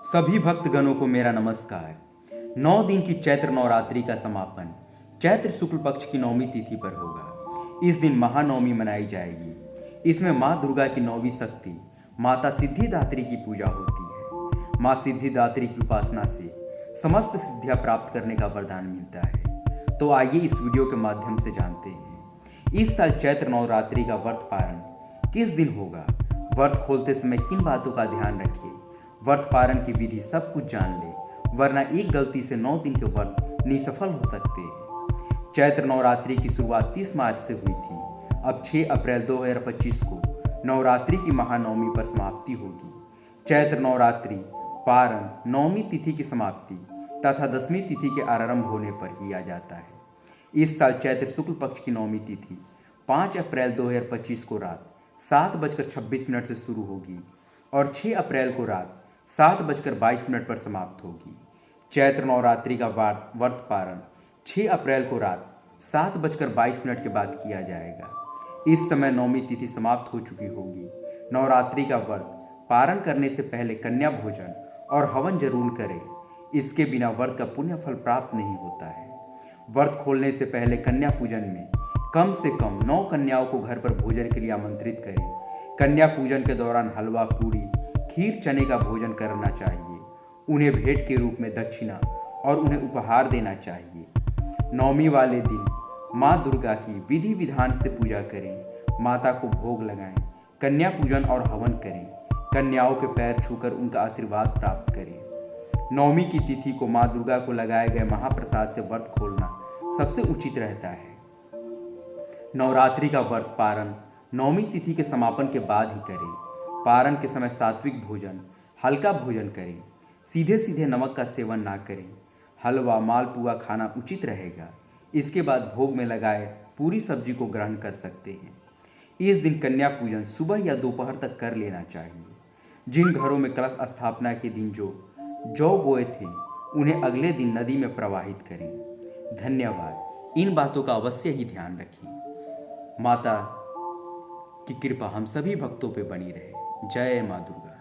सभी भक्तगणों को मेरा नमस्कार। 9 दिन की चैत्र नवरात्रि का समापन चैत्र शुक्ल पक्ष की नौमी तिथि पर होगा। इस दिन महानवमी मनाई जाएगी। इसमें माँ दुर्गा की नौवीं शक्ति माता सिद्धिदात्री की पूजा होती है। माँ सिद्धिदात्री की उपासना से समस्त सिद्धियां प्राप्त करने का वरदान मिलता है। तो आइए इस वीडियो के माध्यम से जानते हैं इस साल चैत्र नवरात्रि का व्रत पारण किस दिन होगा। व्रत खोलते समय किन बातों का ध्यान रखें। व्रत पारण की विधि सब कुछ जान ले, वरना एक गलती से 9 दिन के व्रत निसफल हो सकते हैं। चैत्र नवरात्रि की शुरुआत 30 मार्च से हुई थी। अब 6 अप्रैल 2025 को नवरात्रि की महानवमी पर समाप्ति होगी। चैत्र नवरात्रि पारण नौमी तिथि की समाप्ति तथा 10वीं तिथि के आरंभ होने पर किया जाता है। इस साल चैत्र शुक्ल पक्ष की नौमी तिथि 5 अप्रैल 2025 को रात 7:26 से शुरू होगी और 6 अप्रैल को रात 7:22 पर समाप्त होगी। चैत्र नवरात्रि का व्रत पारण 6 अप्रैल को रात 7:22 के बाद किया जाएगा। इस समय नौमी तिथि समाप्त हो चुकी होगी। नवरात्रि का व्रत पारण करने से पहले कन्या भोजन और हवन जरूर करें। इसके बिना व्रत का पुण्य फल प्राप्त नहीं होता है। व्रत खोलने से पहले कन्या पूजन में कम से कम 9 कन्याओं को घर पर भोजन के लिए आमंत्रित करें। कन्या पूजन के दौरान हलवा, पूरी, खीर, चने का भोजन करना चाहिए। उन्हें भेंट के रूप में दक्षिणा और उन्हें उपहार देना चाहिए। नवमी वाले दिन माँ दुर्गा की विधि विधान से पूजा करें। माता को भोग लगाएं, कन्या पूजन और हवन करें। कन्याओं के पैर छूकर उनका आशीर्वाद प्राप्त करें। नवमी की तिथि को माँ दुर्गा को लगाए गए महाप्रसाद से व्रत खोलना सबसे उचित रहता है। नवरात्रि का व्रत पारण नौमी तिथि के समापन के बाद ही करें। पारण के समय सात्विक भोजन, हल्का भोजन करें। सीधे सीधे नमक का सेवन ना करें। हलवा, मालपुआ खाना उचित रहेगा। इसके बाद भोग में लगाए पूरी सब्जी को ग्रहण कर सकते हैं। इस दिन कन्या पूजन सुबह या दोपहर तक कर लेना चाहिए। जिन घरों में कलश स्थापना के दिन जो जौ बोए थे उन्हें अगले दिन नदी में प्रवाहित करें। धन्यवाद। इन बातों का अवश्य ही ध्यान रखें। माता की कृपा हम सभी भक्तों पे बनी रहे। जय माँ दुर्गा।